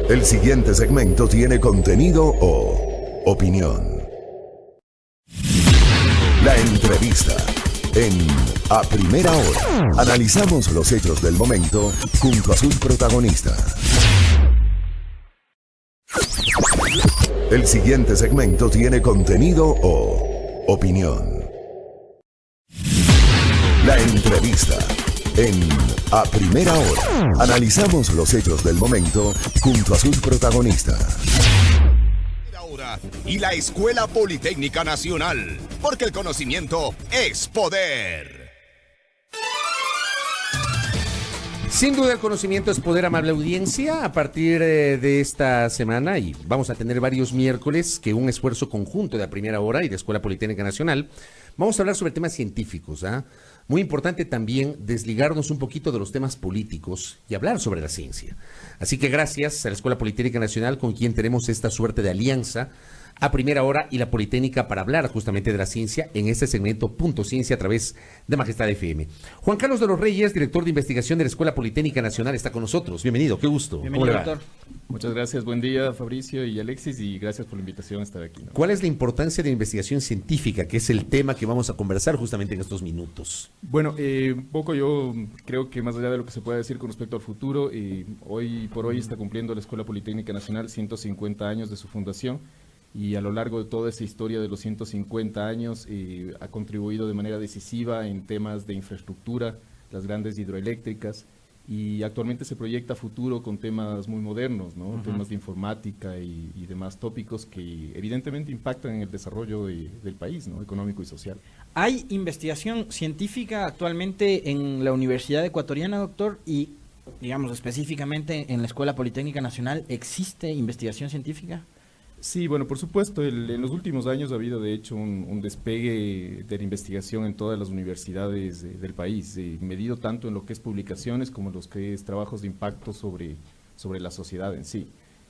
El siguiente segmento tiene contenido o opinión. La entrevista en A Primera Hora. Analizamos los hechos del momento junto a sus protagonistas. El siguiente segmento tiene contenido o opinión. La entrevista en A Primera Hora. Analizamos los hechos del momento junto a sus protagonistas. Y la Escuela Politécnica Nacional, porque el conocimiento es poder. Sin duda el conocimiento es poder, amable audiencia. A partir de esta semana, y vamos a tener varios miércoles, que un esfuerzo conjunto de A Primera Hora y de Escuela Politécnica Nacional, vamos a hablar sobre temas científicos, Muy importante también desligarnos un poquito de los temas políticos y hablar sobre la ciencia. Así que gracias a la Escuela Politécnica Nacional, con quien tenemos esta suerte de alianza, A Primera Hora y la Politécnica, para hablar justamente de la ciencia en este segmento Punto Ciencia a través de Majestad FM. Juan Carlos de los Reyes, director de investigación de la Escuela Politécnica Nacional, está con nosotros. Bienvenido, qué gusto. Bienvenido, doctor. Muchas gracias, buen día Fabricio y Alexis, y gracias por la invitación a estar aquí, ¿no? ¿Cuál es la importancia de la investigación científica, que es el tema que vamos a conversar justamente en estos minutos? Bueno, un poco yo creo que más allá de lo que se pueda decir con respecto al futuro, hoy por hoy está cumpliendo la Escuela Politécnica Nacional 150 años de su fundación, y a lo largo de toda esa historia de los 150 años ha contribuido de manera decisiva en temas de infraestructura, las grandes hidroeléctricas, y actualmente se proyecta a futuro con temas muy modernos, ¿no? Temas de informática y demás tópicos que evidentemente impactan en el desarrollo del país, ¿no? Económico y social. ¿Hay investigación científica actualmente en la Universidad Ecuatoriana, doctor? Y, digamos, específicamente en la Escuela Politécnica Nacional, ¿existe investigación científica? Sí, bueno, por supuesto, en los últimos años ha habido de hecho un despegue de la investigación en todas las universidades del país, medido tanto en lo que es publicaciones como en lo que es trabajos de impacto sobre la sociedad en sí.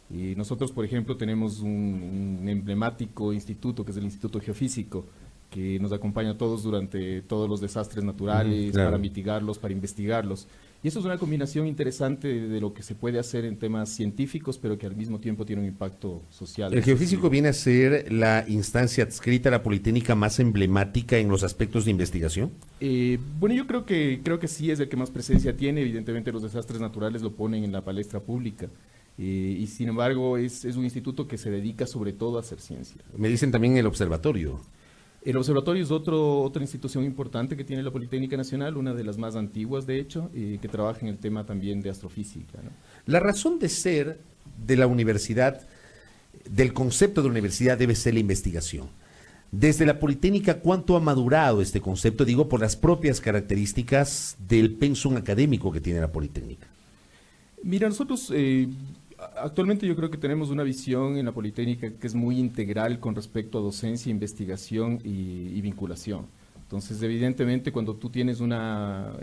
Y nosotros, por ejemplo, tenemos un emblemático instituto, que es el Instituto Geofísico, que nos acompaña a todos durante todos los desastres naturales, claro, para mitigarlos, para investigarlos. Y eso es una combinación interesante de lo que se puede hacer en temas científicos, pero que al mismo tiempo tiene un impacto social. El geofísico viene a ser la instancia adscrita a la Politécnica más emblemática en los aspectos de investigación. Bueno, yo creo que sí es el que más presencia tiene. Evidentemente los desastres naturales lo ponen en la palestra pública. Y sin embargo es un instituto que se dedica sobre todo a hacer ciencia. Me dicen también el observatorio. El observatorio es otra institución importante que tiene la Politécnica Nacional, una de las más antiguas de hecho, que trabaja en el tema también de astrofísica, ¿no? La razón de ser de la universidad, del concepto de la universidad, debe ser la investigación. Desde la Politécnica, ¿cuánto ha madurado este concepto? Digo, por las propias características del pensum académico que tiene la Politécnica. Mira, nosotros actualmente yo creo que tenemos una visión en la Politécnica que es muy integral con respecto a docencia, investigación y vinculación. Entonces, evidentemente, cuando tú tienes una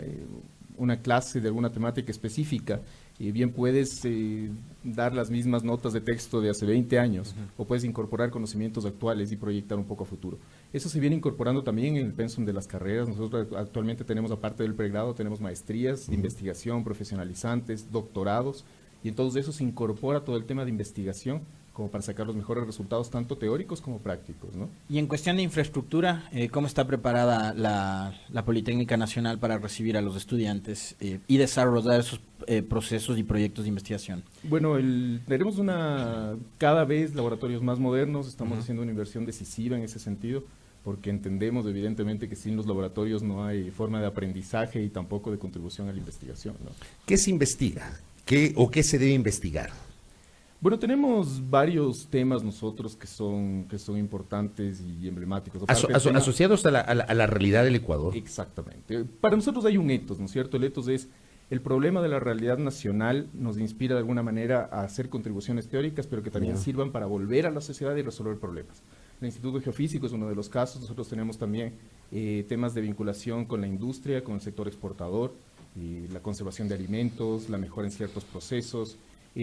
clase de alguna temática específica, bien puedes dar las mismas notas de texto de hace 20 años, o puedes incorporar conocimientos actuales y proyectar un poco a futuro. Eso se viene incorporando también en el pensum de las carreras. Nosotros actualmente tenemos, aparte del pregrado, tenemos maestrías de investigación, profesionalizantes, doctorados, y en todo eso se incorpora todo el tema de investigación como para sacar los mejores resultados, tanto teóricos como prácticos, ¿no? Y en cuestión de infraestructura, ¿cómo está preparada la Politécnica Nacional para recibir a los estudiantes y desarrollar esos procesos y proyectos de investigación? Bueno, tenemos cada vez laboratorios más modernos, estamos haciendo una inversión decisiva en ese sentido, porque entendemos evidentemente que sin los laboratorios no hay forma de aprendizaje y tampoco de contribución a la investigación, ¿no? ¿Qué se investiga? ¿Qué se debe investigar? Bueno, tenemos varios temas nosotros que son importantes y emblemáticos. Asociados a la realidad del Ecuador. Exactamente. Para nosotros hay un ethos, ¿no es cierto? El ethos es el problema de la realidad nacional, nos inspira de alguna manera a hacer contribuciones teóricas, pero que también sirvan para volver a la sociedad y resolver problemas. El Instituto Geofísico es uno de los casos. Nosotros tenemos también temas de vinculación con la industria, con el sector exportador, la conservación de alimentos, la mejora en ciertos procesos.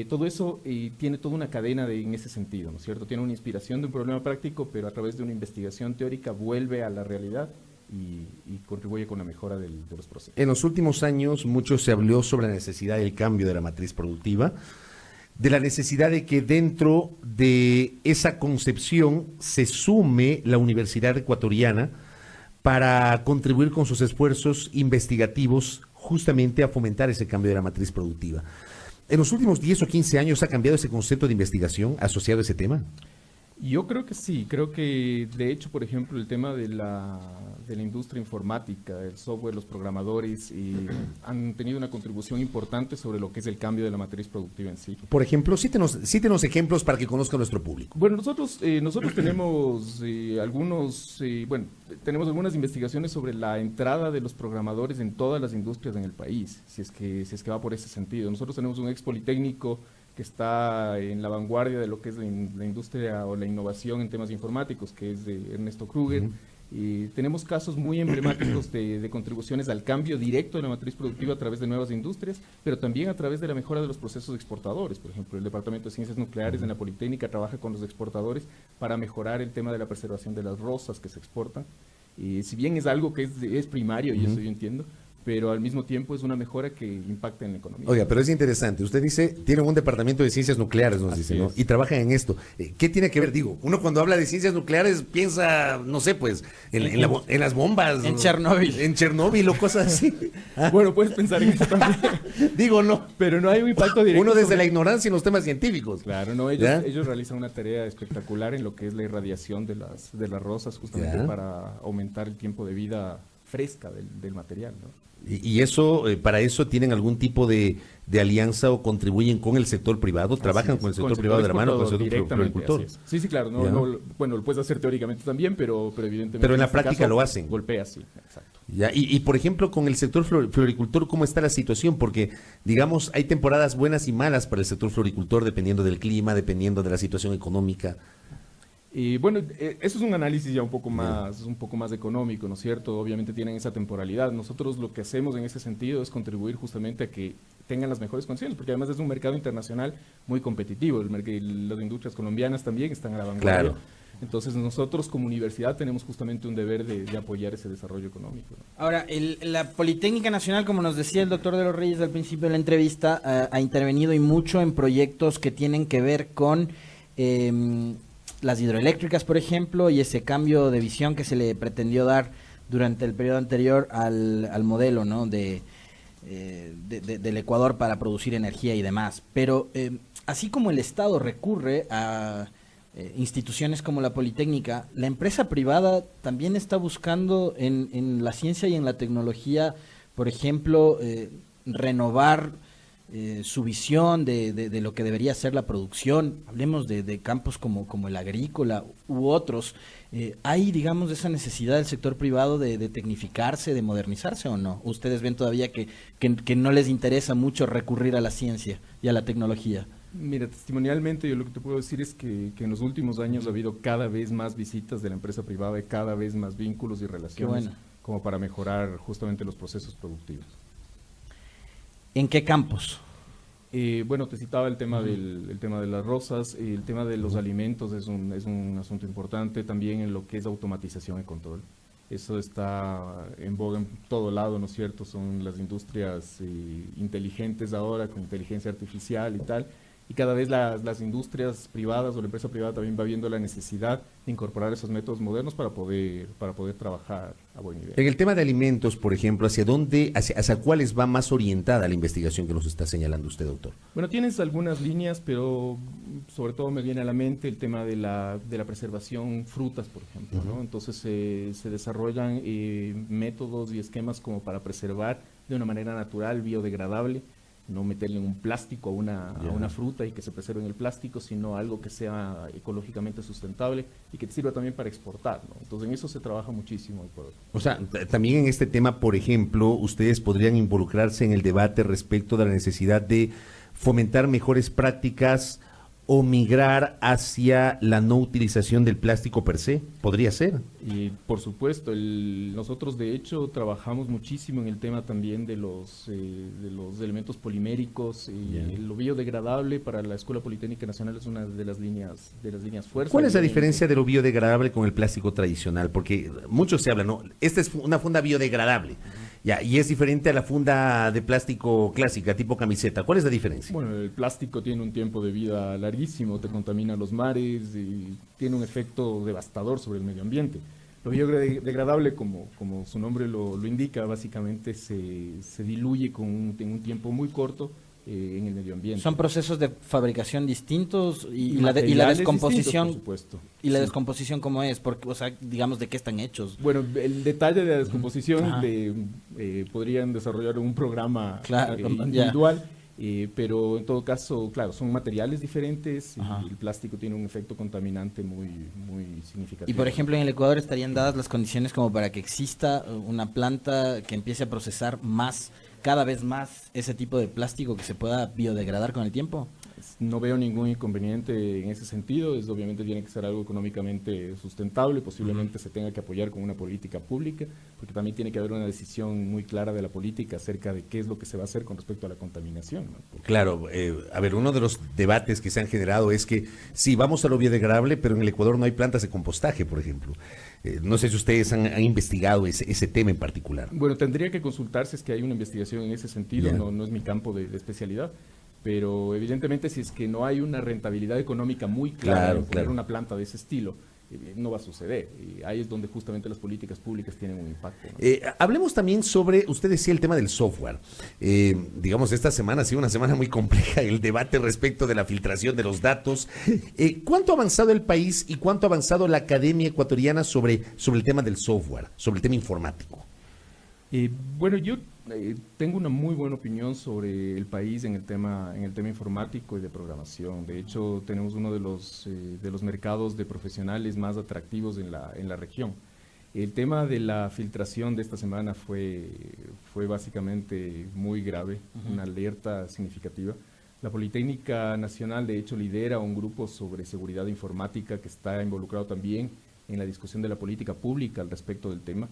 Todo eso tiene toda una cadena en ese sentido, ¿no es cierto? Tiene una inspiración de un problema práctico, pero a través de una investigación teórica vuelve a la realidad y contribuye con la mejora de los procesos. En los últimos años mucho se habló sobre la necesidad del cambio de la matriz productiva. de la necesidad de que dentro de esa concepción se sume la Universidad Ecuatoriana para contribuir con sus esfuerzos investigativos justamente a fomentar ese cambio de la matriz productiva. ¿En los últimos 10 o 15 años ha cambiado ese concepto de investigación asociado a ese tema? Yo creo que sí, creo que de hecho, por ejemplo, el tema de la industria informática, el software, los programadores, han tenido una contribución importante sobre lo que es el cambio de la matriz productiva en sí. Por ejemplo, cítenos ejemplos para que conozca nuestro público. Bueno, nosotros tenemos tenemos algunas investigaciones sobre la entrada de los programadores en todas las industrias en el país, si es que va por ese sentido. Nosotros tenemos un ex politécnico que está en la vanguardia de lo que es la industria o la innovación en temas informáticos, que es de Ernesto Kruger. Y tenemos casos muy emblemáticos de contribuciones al cambio directo de la matriz productiva a través de nuevas industrias, pero también a través de la mejora de los procesos exportadores. Por ejemplo, el Departamento de Ciencias Nucleares en la Politécnica trabaja con los exportadores para mejorar el tema de la preservación de las rosas que se exportan. Y si bien es algo que es primario, y eso yo entiendo, pero al mismo tiempo es una mejora que impacta en la economía. Oiga, pero es interesante. Usted dice, tienen un departamento de ciencias nucleares, nos dice, ¿no? Y trabajan en esto. ¿Qué tiene que ver? Digo, uno cuando habla de ciencias nucleares piensa, no sé, pues, en las bombas. En Chernóbil. En Chernóbil o cosas así. Bueno, puedes pensar en eso también. Digo, no. Pero no hay un impacto directo. Uno desde la ignorancia en los temas científicos. Claro, no, ellos realizan una tarea espectacular en lo que es la irradiación de las rosas, justamente para aumentar el tiempo de vida fresca del material, ¿no? Y eso, para eso tienen algún tipo de alianza o contribuyen con el sector privado, trabajan con el sector privado de la mano, con el sector floricultor. Sí, claro, bueno, lo puedes hacer teóricamente también, pero evidentemente. Pero en la práctica lo hacen. Golpea, sí, exacto. Ya, y por ejemplo, con el sector floricultor, ¿cómo está la situación? Porque, digamos, hay temporadas buenas y malas para el sector floricultor, dependiendo del clima, dependiendo de la situación económica. Y bueno, eso es un análisis ya un poco más económico, ¿no es cierto? Obviamente tienen esa temporalidad. Nosotros lo que hacemos en ese sentido es contribuir justamente a que tengan las mejores condiciones, porque además es un mercado internacional muy competitivo. Las industrias colombianas también están a la vanguardia. Claro. Entonces nosotros como universidad tenemos justamente un deber de apoyar ese desarrollo económico, ¿no? Ahora, la Politécnica Nacional, como nos decía el doctor de los Reyes al principio de la entrevista, ha intervenido y mucho en proyectos que tienen que ver con las hidroeléctricas, por ejemplo, y ese cambio de visión que se le pretendió dar durante el periodo anterior al modelo, ¿no?, del Ecuador para producir energía y demás. Pero así como el Estado recurre a instituciones como la Politécnica, la empresa privada también está buscando en la ciencia y en la tecnología, por ejemplo, renovar su visión de lo que debería ser la producción. Hablemos de campos como el agrícola u otros. ¿Hay, digamos, esa necesidad del sector privado de tecnificarse, de modernizarse o no? ¿Ustedes ven todavía que no les interesa mucho recurrir a la ciencia y a la tecnología? Mira, testimonialmente yo lo que te puedo decir es que en los últimos años ha habido cada vez más visitas de la empresa privada y cada vez más vínculos y relaciones como para mejorar justamente los procesos productivos. ¿En qué campos? Bueno, te citaba el tema el tema de las rosas, el tema de los alimentos es un asunto importante, también en lo que es automatización y control. Eso está en boga en todo lado, ¿no es cierto? Son las industrias inteligentes ahora, con inteligencia artificial y tal, y cada vez las industrias privadas o la empresa privada también va viendo la necesidad de incorporar esos métodos modernos para poder trabajar a buen nivel. En el tema de alimentos, por ejemplo, ¿hacia cuáles va más orientada la investigación que nos está señalando usted, doctor? Bueno, tienes algunas líneas, pero sobre todo me viene a la mente el tema de la preservación frutas, por ejemplo, ¿no? Entonces se desarrollan métodos y esquemas como para preservar de una manera natural, biodegradable, no meterle un plástico a una fruta y que se preserve en el plástico, sino algo que sea ecológicamente sustentable y que te sirva también para exportar, ¿no? Entonces en eso se trabaja muchísimo. O sea, también en este tema, por ejemplo, ustedes podrían involucrarse en el debate respecto de la necesidad de fomentar mejores prácticas o migrar hacia la no utilización del plástico per se, ¿podría ser? Y por supuesto, nosotros de hecho trabajamos muchísimo en el tema también de los elementos poliméricos, lo biodegradable para la Escuela Politécnica Nacional es una de las líneas fuertes. ¿Cuál es la diferencia de lo biodegradable con el plástico tradicional? Porque mucho se habla, ¿no? Esta es una funda biodegradable. Ya, y es diferente a la funda de plástico clásica, tipo camiseta. ¿Cuál es la diferencia? Bueno, el plástico tiene un tiempo de vida larguísimo, te contamina los mares y tiene un efecto devastador sobre el medio ambiente. Lo biodegradable, como su nombre lo indica, básicamente se diluye en un tiempo muy corto en el medio ambiente. Son procesos de fabricación distintos y la Materiales descomposición. distintos, por supuesto. ¿Y la Sí. descomposición cómo es? Porque, o sea, digamos, ¿de qué están hechos? Bueno, el detalle de la descomposición Ajá. podrían desarrollar un programa Claro, ya. individual, pero en todo caso, claro, son materiales diferentes Ajá. y el plástico tiene un efecto contaminante muy significativo. Y por ejemplo, en el Ecuador estarían dadas las condiciones como para que exista una planta que empiece a procesar cada vez más ese tipo de plástico que se pueda biodegradar con el tiempo. No veo ningún inconveniente en ese sentido. Obviamente tiene que ser algo económicamente sustentable, posiblemente se tenga que apoyar con una política pública, porque también tiene que haber una decisión muy clara de la política acerca de qué es lo que se va a hacer con respecto a la contaminación, ¿no? Claro, a ver, uno de los debates que se han generado es que sí, vamos a lo biodegradable, pero en el Ecuador no hay plantas de compostaje, por ejemplo. No sé si ustedes han investigado ese tema en particular. Bueno, tendría que consultarse, es que hay una investigación en ese sentido, Ya. no es mi campo de especialidad, pero evidentemente si es que no hay una rentabilidad económica muy clara Claro, en poner claro. una planta de ese estilo, no va a suceder. Y ahí es donde justamente las políticas públicas tienen un impacto, ¿no? Hablemos también sobre, usted decía el tema del software. Digamos, esta semana ha sido una semana muy compleja, el debate respecto de la filtración de los datos. ¿Cuánto ha avanzado el país y cuánto ha avanzado la academia ecuatoriana sobre el tema del software, sobre el tema informático? Bueno, yo tengo una muy buena opinión sobre el país en el tema informático y de programación. De hecho, tenemos uno de los mercados de profesionales más atractivos en la región. El tema de la filtración de esta semana fue básicamente muy grave, una alerta significativa. La Politécnica Nacional, de hecho, lidera un grupo sobre seguridad informática que está involucrado también en la discusión de la política pública al respecto del tema.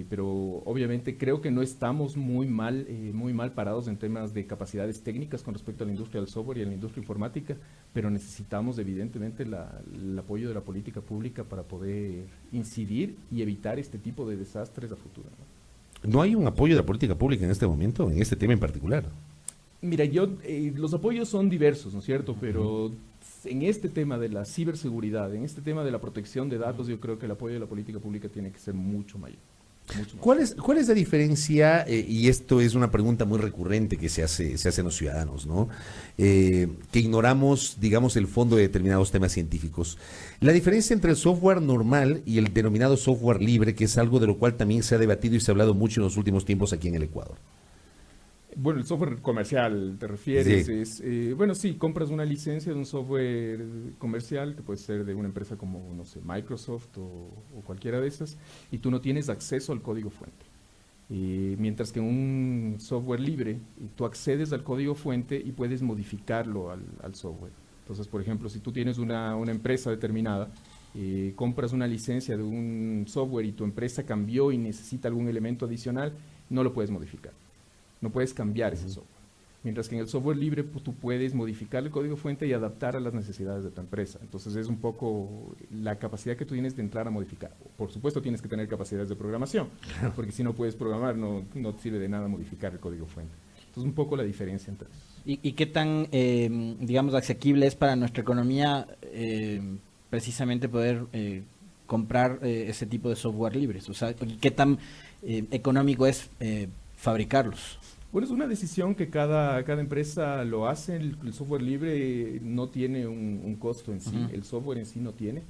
Pero obviamente creo que no estamos muy mal parados en temas de capacidades técnicas con respecto a la industria del software y a la industria informática, pero necesitamos evidentemente el apoyo de la política pública para poder incidir y evitar este tipo de desastres a futuro, ¿no? ¿No hay un apoyo de la política pública en este momento, en este tema en particular? Mira, los apoyos son diversos, ¿no es cierto? Pero en este tema de la ciberseguridad, en este tema de la protección de datos, yo creo que el apoyo de la política pública tiene que ser mucho mayor. ¿Cuál es la diferencia? Y esto es una pregunta muy recurrente que se hace en los ciudadanos, ¿no? Que ignoramos, digamos, el fondo de determinados temas científicos. La diferencia entre el software normal y el denominado software libre, que es algo de lo cual también se ha debatido y se ha hablado mucho en los últimos tiempos aquí en el Ecuador. Bueno, el software comercial, ¿te refieres? Sí. Bueno, sí, compras una licencia de un software comercial, que puede ser de una empresa como, no sé, Microsoft o cualquiera de esas, y tú no tienes acceso al código fuente. Mientras que en un software libre, tú accedes al código fuente y puedes modificarlo al software. Entonces, por ejemplo, si tú tienes una empresa determinada, compras una licencia de un software y tu empresa cambió y necesita algún elemento adicional, no lo puedes modificar. No puedes cambiar ese software. Mientras que en el software libre tú puedes modificar el código fuente y adaptar a las necesidades de tu empresa. Entonces es un poco la capacidad que tú tienes de entrar a modificar. Por supuesto tienes que tener capacidades de programación, porque si no puedes programar no te sirve de nada modificar el código fuente. Entonces un poco la diferencia entre eso. ¿Y qué tan, digamos, asequible es para nuestra economía precisamente poder comprar ese tipo de software libres? O sea, ¿qué tan económico es fabricarlos? Bueno, es una decisión que cada empresa lo hace. El software libre no tiene un costo en sí, el software en sí no tiene.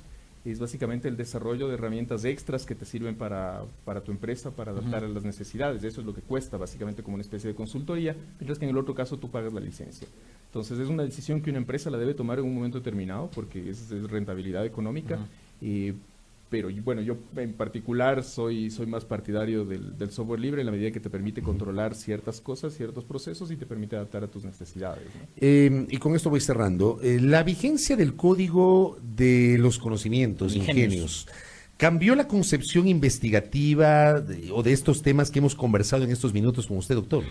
Es básicamente el desarrollo de herramientas extras que te sirven para tu empresa, para adaptar a las necesidades. Eso es lo que cuesta, básicamente como una especie de consultoría, mientras que en el otro caso tú pagas la licencia. Entonces es una decisión que una empresa la debe tomar en un momento determinado, porque es rentabilidad económica. Pero bueno, yo en particular soy más partidario del software libre en la medida que te permite controlar ciertas cosas, ciertos procesos y te permite adaptar a tus necesidades, ¿no? Y con esto voy cerrando. La vigencia del código de los conocimientos, ingenios, ¿cambió la concepción investigativa o de estos temas que hemos conversado en estos minutos con usted, doctor?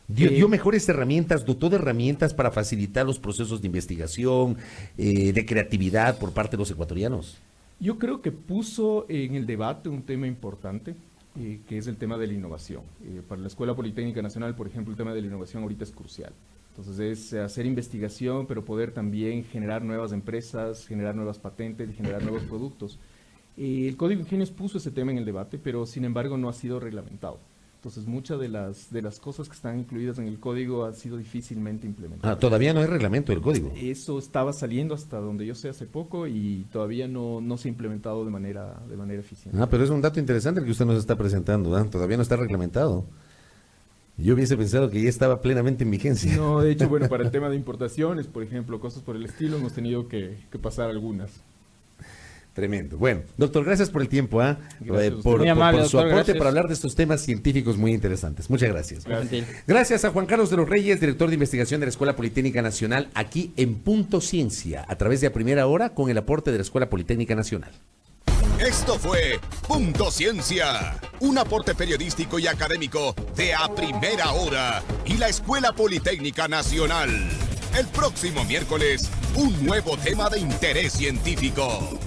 ¿Dio mejores herramientas, dotó de herramientas para facilitar los procesos de investigación, de creatividad por parte de los ecuatorianos? Yo creo que puso en el debate un tema importante. que es el tema de la innovación. Para la Escuela Politécnica Nacional, por ejemplo, el tema de la innovación ahorita es crucial. Entonces es hacer investigación, pero poder también generar nuevas empresas, generar nuevas patentes y generar nuevos productos. El Código Ingenios puso ese tema en el debate, pero sin embargo no ha sido reglamentado. Entonces muchas de las cosas que están incluidas en el código han sido difícilmente implementadas. Todavía no hay reglamento del código. Eso estaba saliendo hasta donde yo sé hace poco y todavía no se ha implementado de manera eficiente. Pero es un dato interesante el que usted nos está presentando, ¿eh? Todavía no está reglamentado. Yo hubiese pensado que ya estaba plenamente en vigencia. No, de hecho, bueno, para el tema de importaciones, por ejemplo, cosas por el estilo, hemos tenido que pasar algunas. Tremendo. Bueno, doctor, gracias por el tiempo, por Muy amable, su doctor, aporte gracias. para hablar de estos temas científicos muy interesantes. Muchas gracias. Gracias. Gracias a Juan Carlos de los Reyes, director de investigación de la Escuela Politécnica Nacional, aquí en Punto Ciencia, a través de A Primera Hora, con el aporte de la Escuela Politécnica Nacional. Esto fue Punto Ciencia, un aporte periodístico y académico de A Primera Hora y la Escuela Politécnica Nacional. El próximo miércoles, un nuevo tema de interés científico.